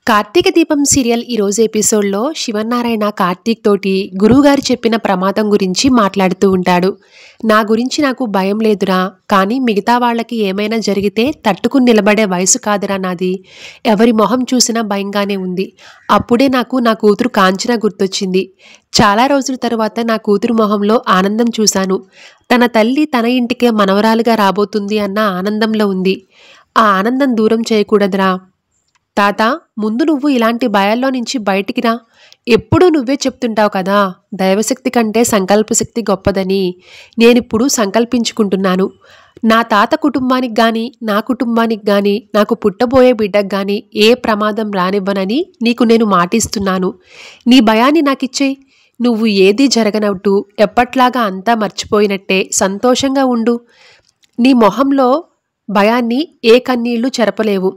కార్తీక దీపం సీరియల్ ఈరోజు ఎపిసోడ్లో శివనారాయణ కార్తీక్ తోటి గురువుగారు చెప్పిన ప్రమాదం గురించి మాట్లాడుతూ ఉంటాడు. నా గురించి నాకు భయం లేదురా, కానీ మిగతా వాళ్ళకి ఏమైనా జరిగితే తట్టుకుని నిలబడే వయసు కాదురా నాది. ఎవరి మొహం చూసినా భయంగానే ఉంది. అప్పుడే నాకు నా కూతురు కాంచన గుర్తొచ్చింది. చాలా రోజుల తర్వాత నా కూతురు మొహంలో ఆనందం చూశాను. తన తల్లి తన ఇంటికే మనవరాలుగా రాబోతుంది అన్న ఆనందంలో ఉంది. ఆ ఆనందం దూరం చేయకూడదురా. తాత, ముందు నువ్వు ఇలాంటి భయాల్లో నుంచి బయటికి రా. ఎప్పుడూ నువ్వే చెప్తుంటావు కదా, దైవశక్తి కంటే సంకల్పశక్తి గొప్పదని. నేనిప్పుడు సంకల్పించుకుంటున్నాను. నా తాత కుటుంబానికి కానీ, నా కుటుంబానికి కానీ, నాకు పుట్టబోయే బిడ్డకు కానీ ఏ ప్రమాదం రానివ్వనని నీకు నేను మాటిస్తున్నాను. నీ భయాన్ని నాకిచ్చేయి. నువ్వు ఏదీ జరగనట్టు ఎప్పట్లాగా అంతా మర్చిపోయినట్టే సంతోషంగా ఉండు. నీ మొహంలో భయాన్ని ఏ కన్నీళ్లు చెరపలేవు.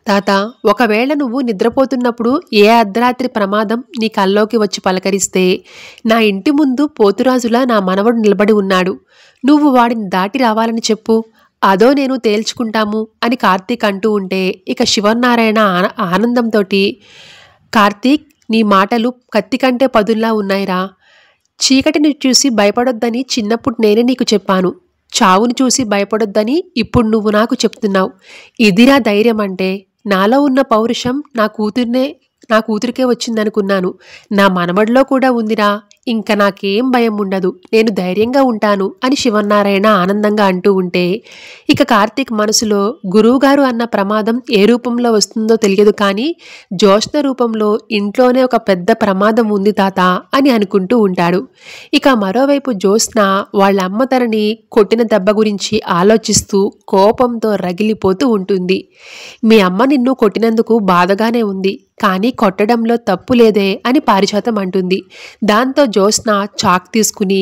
తాత, ఒకవేళ నువ్వు నిద్రపోతున్నప్పుడు ఏ అర్ధరాత్రి ప్రమాదం నీ కల్లోకి వచ్చి పలకరిస్తే, నా ఇంటి ముందు పోతురాజులా నా మనవడు నిలబడి ఉన్నాడు. నువ్వు వాడిని దాటి రావాలని చెప్పు. అదో నేను తేల్చుకుంటాము అని కార్తీక్ అంటూ ఉంటే, ఇక శివనారాయణ ఆనందంతో, కార్తీక్, నీ మాటలు కత్తి కంటే పదుల్లా ఉన్నాయిరా. చీకటిని చూసి భయపడొద్దని చిన్నప్పుడు నేనే నీకు చెప్పాను. చావును చూసి భయపడొద్దని ఇప్పుడు నువ్వు నాకు చెప్తున్నావు. ఇదిరా ధైర్యం అంటే. నాలో ఉన్న పౌరుషం నా కూతురికే వచ్చిందనుకున్నాను. నా మనవడిలో కూడా ఉందిరా. ఇంక నాకేం భయం ఉండదు. నేను ధైర్యంగా ఉంటాను అని శివనారాయణ ఆనందంగా అంటూ ఉంటే, ఇక కార్తీక్ మనసులో గురువుగారు అన్న ప్రమాదం ఏ రూపంలో వస్తుందో తెలియదు, కానీ జ్యోత్స్న రూపంలో ఇంట్లోనే ఒక పెద్ద ప్రమాదం ఉంది తాత అని అనుకుంటూ ఉంటాడు. ఇక మరోవైపు జ్యోత్స్న వాళ్ళ అమ్మ తనని కొట్టిన దెబ్బ గురించి ఆలోచిస్తూ కోపంతో రగిలిపోతూ ఉంటుంది. మీ అమ్మ నిన్ను కొట్టినందుకు బాధగానే ఉంది, కానీ కొట్టడంలో తప్పు లేదే అని పారిజాతం అంటుంది. దాంతో జ్యోత్స్న చాక్ తీసుకుని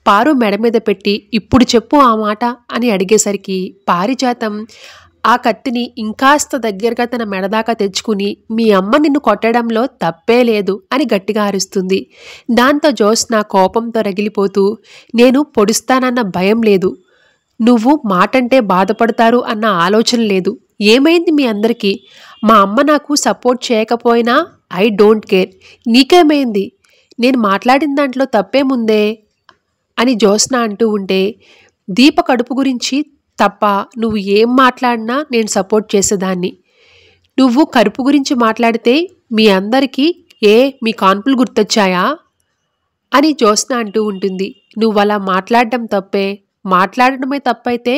పారు మెడ మీద పెట్టి, ఇప్పుడు చెప్పు ఆ మాట అని అడిగేసరికి పారిజాతం ఆ కత్తిని ఇంకాస్త దగ్గరగా తన మెడదాకా తెచ్చుకుని, మీ అమ్మ నిన్ను కొట్టడంలో తప్పే లేదు అని గట్టిగా అరుస్తుంది. దాంతో జ్యోత్స్న కోపంతో రగిలిపోతూ, నేను పొడుస్తానన్న భయం లేదు, నువ్వు మాటంటే బాధపడతారు అన్న ఆలోచన లేదు. ఏమైంది మీ అందరికీ? మా అమ్మ నాకు సపోర్ట్ చేయకపోయినా ఐ డోంట్ కేర్. నీకేమైంది? నేను మాట్లాడిన దాంట్లో తప్పేముందే అని జ్యోత్స్న అంటూ ఉంటే, దీప కడుపు గురించి తప్ప నువ్వు ఏం మాట్లాడినా నేను సపోర్ట్ చేసేదాన్ని. నువ్వు కడుపు గురించి మాట్లాడితే మీ అందరికీ మీ కాన్పులు గుర్తొచ్చాయా అని జ్యోత్స్న అంటూ ఉంటుంది. నువ్వు అలా మాట్లాడడం తప్పే. మాట్లాడడమే తప్పైతే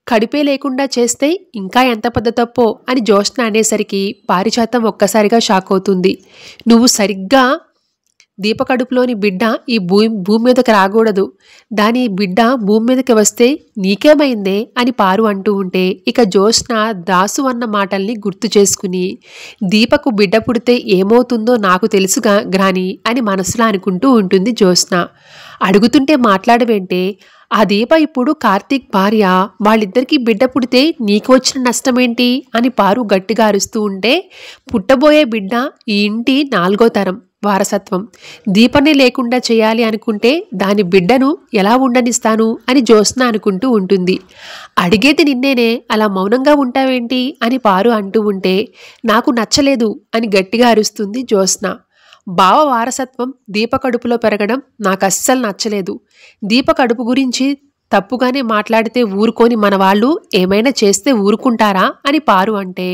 కడిపే లేకుండా చేస్తే ఇంకా ఎంత పెద్ద తప్పో అని జ్యోత్స్న అనేసరికి పారిజాతం ఒక్కసారిగా షాక్ అవుతుంది. నువ్వు సరిగ్గా దీప కడుపులోని బిడ్డ ఈ భూమి మీదకి రాకూడదు, దాని బిడ్డ భూమి మీదకి వస్తే నీకేమైందే అని పారు అంటూ ఉంటే, ఇక జ్యోత్స్న దాసు అన్న మాటల్ని గుర్తు చేసుకుని, దీపకు బిడ్డ పుడితే ఏమవుతుందో నాకు తెలుసుగా గ్రాని అని మనసులో అనుకుంటూ ఉంటుంది జ్యోత్స్న. అడుగుతుంటే మాట్లాడవేంటే? ఆ దీప ఇప్పుడు కార్తీక్ భార్య. వాళ్ళిద్దరికీ బిడ్డ పుడితే నీకు వచ్చిన నష్టమేంటి అని పారు గట్టిగా అరుస్తూ ఉంటే, పుట్టబోయే బిడ్డ ఈ ఇంటి 4వ తరం వారసత్వం. దీపనే లేకుండా చేయాలి అనుకుంటే దాని బిడ్డను ఎలా ఉండనిస్తాను అని జ్యోత్స్న అనుకుంటూ ఉంటుంది. అడిగేది నిన్నేనే, అలా మౌనంగా ఉంటావేంటి అని పారు అంటూ ఉంటే, నాకు నచ్చలేదు అని గట్టిగా అరుస్తుంది జ్యోత్స్న. బావ వారసత్వం దీప కడుపులో పెరగడం నాకు అస్సలు నచ్చలేదు. దీప కడుపు గురించి తప్పుగానే మాట్లాడితే ఊరుకొని మన వాళ్ళు ఏమైనా చేస్తే ఊరుకుంటారా అని పారు అంటే,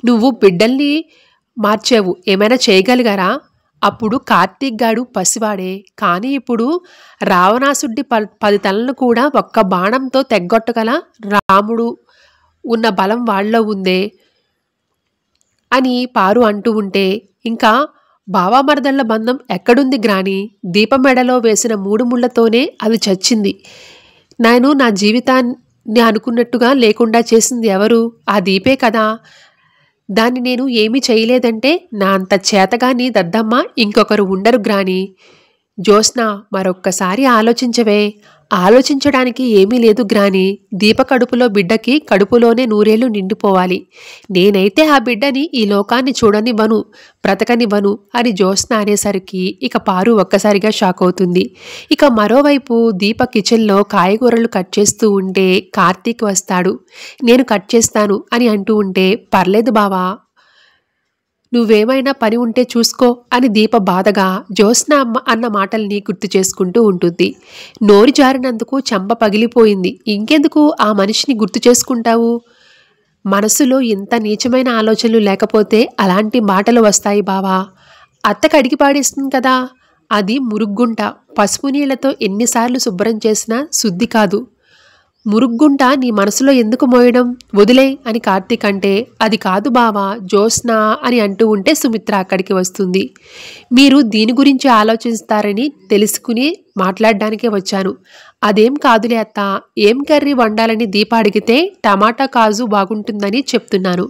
నువ్వు బిడ్డల్ని మార్చేవు, ఏమైనా చేయగలిగారా? అప్పుడు కార్తీక్ గాడు పసివాడే, కానీ ఇప్పుడు రావణాసుడి 10 తలలను కూడా ఒక్క బాణంతో తెగ్గొట్టగల రాముడు ఉన్న బలం వాళ్ళలో ఉందే అని పారు అంటూ ఉంటే, ఇంకా బావామరదళ్ల బంధం ఎక్కడుంది గ్రాని? దీప మెడలో వేసిన 3 ముళ్లతోనే అది చచ్చింది. నేను నా జీవితాన్ని అనుకున్నట్టుగా లేకుండా చేసింది ఎవరు? ఆ దీపే కదా. దాన్ని నేను ఏమీ చేయలేదంటే నా అంత చేతగాని దద్దమ్మ ఇంకొకరు ఉండరు గ్రాని. జ్యోత్స్న, మరొక్కసారి ఆలోచించవే. ఆలోచించడానికి ఏమీ లేదు గ్రాని. దీప కడుపులో బిడ్డకి కడుపులోనే 100 ఏళ్ళు నిండిపోవాలి. నేనైతే ఆ బిడ్డని ఈ లోకాన్ని చూడనివ్వను, బ్రతకనివ్వను అని జ్యోత్స్న అనేసరికి ఇక పారు ఒక్కసారిగా షాక్ అవుతుంది. ఇక మరోవైపు దీప కిచెన్లో కాయగూరలు కట్ చేస్తూ ఉంటే కార్తీక్ వస్తాడు. నేను కట్ చేస్తాను అని అంటూ ఉంటే, పర్లేదు బావా, నువ్వేమైనా పని ఉంటే చూసుకో అని దీప బాధగా జ్యోత్స్న అమ్మ అన్న మాటల్ని గుర్తు చేసుకుంటూ ఉంటుంది. నోరు జారినందుకు చెంప పగిలిపోయింది. ఇంకెందుకు ఆ మనిషిని గుర్తు చేసుకుంటావు? మనసులో ఇంత నీచమైన ఆలోచనలు లేకపోతే అలాంటి మాటలు వస్తాయి బావా. అత్త కడిగి పాడేస్తుంది కదా, అది మురుగుంట. పసుపు నీళ్లతో ఎన్నిసార్లు శుభ్రం చేసినా శుద్ధి కాదు. మురుగుంట నీ మనసులో ఎందుకు మోయడం? వదిలే అని కార్తీక్ అంటే, అది కాదు బావా జ్యోత్స్న అని అంటూ ఉంటే సుమిత్ర అక్కడికి వస్తుంది. మీరు దీని గురించి ఆలోచిస్తారని తెలుసుకుని మాట్లాడడానికే వచ్చాను. అదేం కాదులే అత్త, ఏం కర్రీ వండాలని దీప అడిగితే టమాటా కాజు బాగుంటుందని చెప్తున్నాను.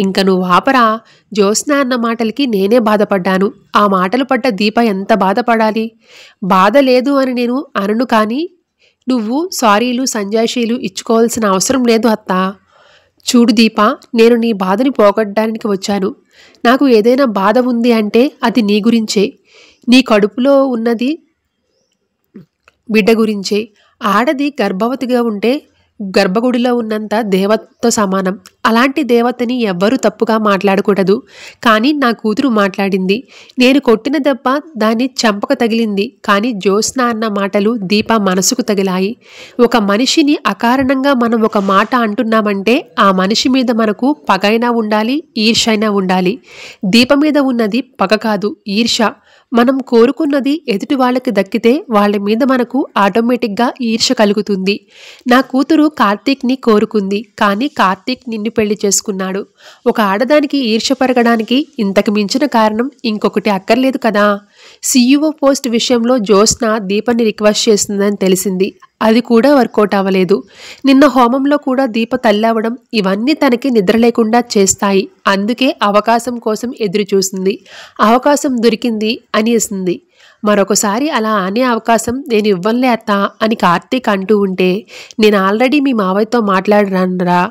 ఇంక నువ్వు ఆపరా. జ్యోత్స్న అన్న మాటలకి నేనే బాధపడ్డాను. ఆ మాటలు పడ్డ దీప ఎంత బాధపడాలి? బాధ లేదు అని నేను అనను, కానీ నువ్వు సారీలు సంజాయిషీలు ఇచ్చుకోవాల్సిన అవసరం లేదు అత్తా. చూడు దీప, నేను నీ బాధని పోగొట్టడానికి వచ్చాను. నాకు ఏదైనా బాధ ఉంది అంటే అది నీ గురించే. నీ కడుపులో ఉన్నది బిడ్డ గురించే. ఆడది గర్భవతిగా ఉంటే గర్భగుడిలో ఉన్నంత దేవతతో సమానం. అలాంటి దేవతని ఎవ్వరూ తప్పుగా మాట్లాడకూడదు. కానీ నా కూతురు మాట్లాడింది. నేను కొట్టిన దెబ్బ దాన్ని చంపక తగిలింది. కానీ జ్యోత్స్న అన్న మాటలు దీప మనసుకు తగిలాయి. ఒక మనిషిని అకారణంగా మనం ఒక మాట అంటున్నామంటే ఆ మనిషి మీద మనకు పగైనా ఉండాలి, ఈర్ష్యైనా ఉండాలి. దీప మీద ఉన్నది పగ కాదు, ఈర్ష. మనం కోరుకున్నది ఎదుటి వాళ్ళకి దక్కితే వాళ్ళ మీద మనకు ఆటోమేటిక్గా ఈర్ష కలుగుతుంది. నా కూతురు కార్తీక్ని కోరుకుంది, కానీ కార్తీక్ నిన్ను పెళ్లి చేసుకున్నాడు. ఒక ఆడదానికి ఈర్ష పెరగడానికి ఇంతకు మించిన కారణం ఇంకొకటి అక్కర్లేదు కదా. CEO పోస్ట్ విషయంలో జ్యోత్స్న దీపని రిక్వెస్ట్ చేస్తుందని తెలిసింది. అది కూడా వర్కౌట్ అవ్వలేదు. నిన్న హోమంలో కూడా దీప తల్లవడం ఇవన్నీ తనకి నిద్ర లేకుండా చేస్తాయి. అందుకే అవకాశం కోసం ఎదురు చూసింది. అవకాశం దొరికింది అనేసింది. మరొకసారి అలా అనే అవకాశం నేను ఇవ్వనులే అత్త అని కార్తీక్ అంటూ ఉంటే, నేను ఆల్రెడీ మీ మావయ్యతో మాట్లాడరా,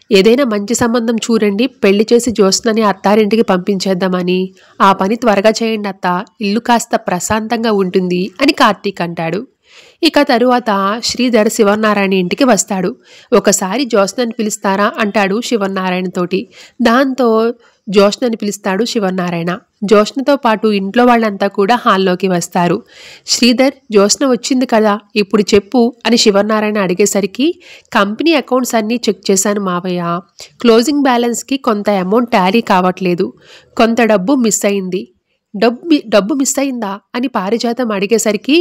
ఏదైనా మంచి సంబంధం చూడండి, పెళ్లి చేసి జ్యోత్స్నని అత్తారింటికి పంపించేద్దామని. ఆ పని త్వరగా చేయండి అత్త, ఇల్లు కాస్త ప్రశాంతంగా ఉంటుంది అని కార్తీక్ అంటాడు. ఇక తరువాత శ్రీధర్ శివనారాయణ ఇంటికి వస్తాడు. ఒకసారి జ్యోత్స్నని పిలుస్తారా అంటాడు శివనారాయణతోటి. దాంతో జ్యోత్స్నని పిలుస్తాడు శివనారాయణ. జ్యోత్స్నతో పాటు ఇంట్లో వాళ్ళంతా కూడా హాల్లోకి వస్తారు. శ్రీధర్, జ్యోత్స్న వచ్చింది కదా, ఇప్పుడు చెప్పు అని శివనారాయణ అడిగేసరికి, కంపెనీ అకౌంట్స్ అన్నీ చెక్ చేశాను మావయ్య. క్లోజింగ్ బ్యాలెన్స్కి కొంత అమౌంట్ టాలీ కావట్లేదు, కొంత డబ్బు మిస్ అయింది. డబ్బు మిస్ అయిందా అని పారిజాతం అడిగేసరికి,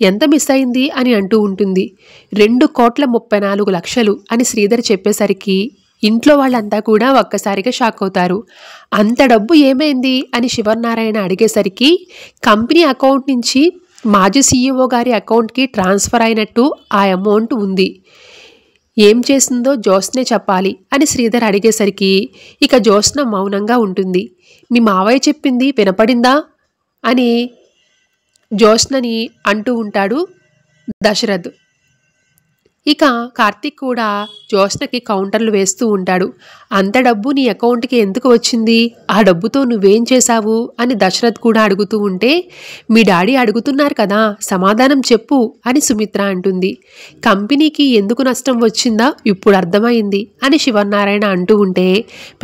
ఎంత మిస్ అయింది అని అంటూ ఉంటుంది. 2,34,00,000 అని శ్రీధర్ చెప్పేసరికి ఇంట్లో వాళ్ళంతా కూడా ఒక్కసారిగా షాక్ అవుతారు. అంత డబ్బు ఏమైంది అని శివనారాయణ అడిగేసరికి, కంపెనీ అకౌంట్ నుంచి మాజీ CEO గారి అకౌంట్కి ట్రాన్స్ఫర్ అయినట్టు ఆ అమౌంట్ ఉంది. ఏం చేసిందో జ్యోత్స్నే చెప్పాలి అని శ్రీధర్ అడిగేసరికి ఇక జ్యోత్స్న మౌనంగా ఉంటుంది. మీ మావయ్య చెప్పింది వినపడిందా అని జ్యోత్స్నని అంటూ ఉంటాడు దశరథ్. ఇక కార్తీక్ కూడా జ్యోత్స్నకి కౌంటర్లు వేస్తూ ఉంటాడు. అంత డబ్బు నీ అకౌంట్కి ఎందుకు వచ్చింది? ఆ డబ్బుతో నువ్వేం చేశావు అని దశరథ్ కూడా అడుగుతూ ఉంటే, మీ డాడీ అడుగుతున్నారు కదా, సమాధానం చెప్పు అని సుమిత్ర అంటుంది. కంపెనీకి ఎందుకు నష్టం వచ్చిందా ఇప్పుడు అర్థమైంది అని శివనారాయణ అంటూ ఉంటే,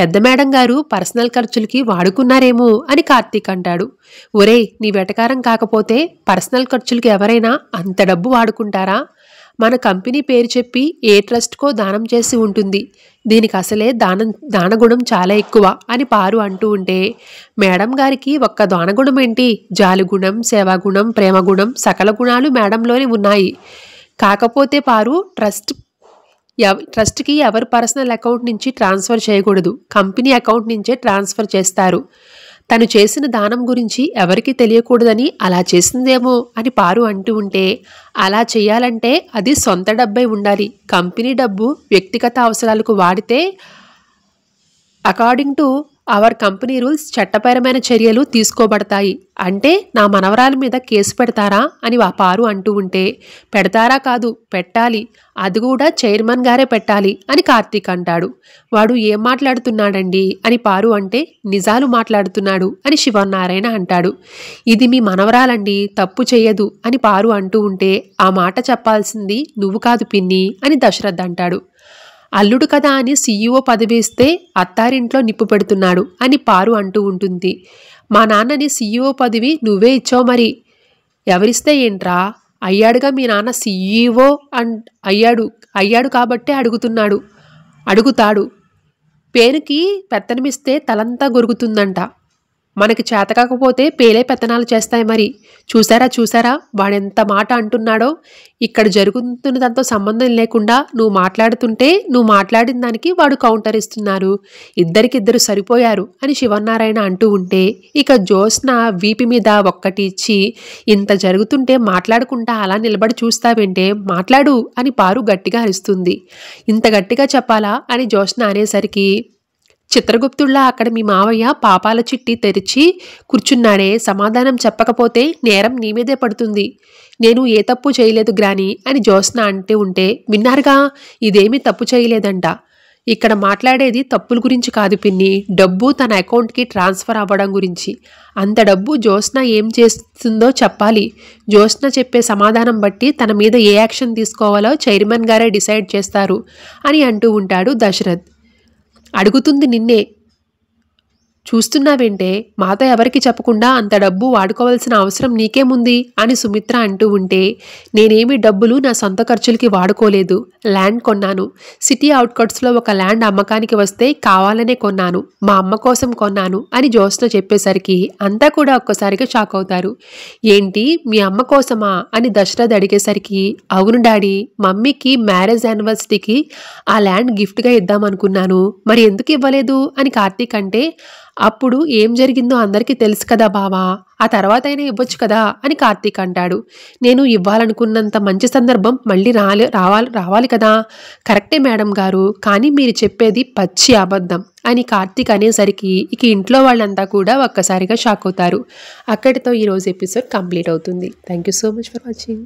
పెద్ద మేడం గారు పర్సనల్ ఖర్చులకి వాడుకున్నారేమో అని కార్తీక్ అంటాడు. ఒరేయ్, నీ వెటకారం కాకపోతే పర్సనల్ ఖర్చులకి ఎవరైనా అంత డబ్బు వాడుకుంటారా? మన కంపెనీ పేరు చెప్పి ఏ ట్రస్ట్కో దానం చేసి ఉంటుంది. దీనికి అసలే దానగుణం చాలా ఎక్కువ అని పారు అంటూ ఉంటే, మేడం గారికి ఒక్క దానగుణం ఏంటి, జాలిగుణం, సేవాగుణం, ప్రేమగుణం, సకల గుణాలు మేడంలోనే ఉన్నాయి. కాకపోతే పారు, ట్రస్ట్కి ఎవరు పర్సనల్ అకౌంట్ నుంచి ట్రాన్స్ఫర్ చేయకూడదు, కంపెనీ అకౌంట్ నుంచే ట్రాన్స్ఫర్ చేస్తారు. తను చేసిన దానం గురించి ఎవరికీ తెలియకూడదని అలా చేసిందేమో అని పారు అంటూ ఉంటే, అలా చేయాలంటే అది సొంత డబ్బై ఉండాలి. కంపెనీ డబ్బు వ్యక్తిగత అవసరాలకు వాడితే according to our company rules చట్టపరమైన చర్యలు తీసుకోబడతాయి. అంటే నా మనవరాల మీద కేసు పెడతారా అని పారు అంటూ ఉంటే, పెడతారా కాదు, పెట్టాలి, అది కూడా చైర్మన్ గారే పెట్టాలి అని కార్తీక్ అంటాడు. వాడు ఏం మాట్లాడుతున్నాడండి అని పారు అంటే, నిజాలు మాట్లాడుతున్నాడు అని శివనారాయణ అంటాడు. ఇది మీ మనవరాలండి, తప్పు చేయదు అని పారు అంటూ ఉంటే, ఆ మాట చెప్పాల్సింది నువ్వు కాదు పిన్ని అని దశరథ్ అంటాడు. అల్లుడు కదా అని సీఈఓ పదవి ఇస్తే అత్తారింట్లో నిప్పు పెడుతున్నాడు అని పారు అంటూ ఉంటుంది. మా నాన్నని సీఈఓ పదవి నువ్వే ఇచ్చావు మరి. ఎవరిస్తే ఏంట్రా, అయ్యాడుగా మీ నాన్న సీఈఓ అయ్యాడు కాబట్టే అడుగుతాడు. పేరుకి పెత్తనమిస్తే తలంతా గొరుగుతుందంట. మనకి చేతకాకపోతే పేలే పెత్తనాలు చేస్తాయి మరి. చూసారా వాడెంత మాట అంటున్నాడో. ఇక్కడ జరుగుతున్నదంతో సంబంధం లేకుండా నువ్వు మాట్లాడిన దానికి వాడు కౌంటర్ ఇస్తున్నారు. ఇద్దరికిద్దరు సరిపోయారు అని శివనారాయణ అంటూ ఉంటే ఇక జ్యోత్స్న వీపి మీద ఒక్కటి ఇచ్చి, ఇంత జరుగుతుంటే మాట్లాడుకుంటా అలా నిలబడి చూస్తావేంటే, మాట్లాడు అని పారు గట్టిగా అరుస్తుంది. ఇంత గట్టిగా చెప్పాలా అని జ్యోత్స్న అనేసరికి, చిత్రగుప్తుల్లా అక్కడ మీ మావయ్య పాపాల చిట్టి తెరిచి కూర్చున్నాడే, సమాధానం చెప్పకపోతే నేరం నీ మీదే పడుతుంది. నేను ఏ తప్పు చేయలేదు గ్రాని అని జ్యోత్స్న అంటూ ఉంటే, విన్నారుగా, ఇదేమీ తప్పు చేయలేదంట. ఇక్కడ మాట్లాడేది తప్పుల గురించి కాదు పిన్ని, డబ్బు తన అకౌంట్కి ట్రాన్స్ఫర్ అవ్వడం గురించి. అంత డబ్బు జ్యోత్స్న ఏం చేస్తుందో చెప్పాలి. జ్యోత్స్న చెప్పే సమాధానం బట్టి తన మీద ఏ యాక్షన్ తీసుకోవాలో చైర్మన్ గారే డిసైడ్ చేస్తారు అని అంటూ ఉంటాడు దశరథ్. అడుగుతుంది నిన్నే, చూస్తున్నావేంటే, మాతో ఎవరికి చెప్పకుండా అంత డబ్బు వాడుకోవాల్సిన అవసరం నీకేముంది అని సుమిత్ర అంటూ ఉంటే, నేనేమి డబ్బులు నా సొంత ఖర్చులకి వాడుకోలేదు. ల్యాండ్ కొన్నాను. సిటీ అవుట్కట్స్లో ఒక ల్యాండ్ అమ్మకానికి వస్తే కావాలనే కొన్నాను. మా అమ్మ కోసం కొన్నాను అని జ్యోత్స్న చెప్పేసరికి అంతా కూడా ఒక్కసారిగా షాక్ అవుతారు. ఏంటి, మీ అమ్మ కోసమా అని దశరథ్ అడిగేసరికి, అవును డాడీ, మమ్మీకి మ్యారేజ్ యానివర్సరీకి ఆ ల్యాండ్ గిఫ్ట్గా ఇద్దామనుకున్నాను. మరి ఎందుకు ఇవ్వలేదు అని కార్తీక్ అంటే, అప్పుడు ఏం జరిగిందో అందరికీ తెలుసు కదా బావా, ఆ తర్వాత అయినా ఇవ్వచ్చు కదా అని కార్తీక్ అంటాడు. నేను ఇవ్వాలనుకున్నంత మంచి సందర్భం మళ్ళీ రావాలి కదా. కరెక్టే మేడం గారు, కానీ మీరు చెప్పేది పచ్చి అబద్ధం అని కార్తీక్ అనేసరికి ఇక ఇంట్లో వాళ్ళంతా కూడా ఒక్కసారిగా షాక్ అవుతారు. అక్కడితో ఈరోజు ఎపిసోడ్ కంప్లీట్ అవుతుంది. Thank you so much for watching.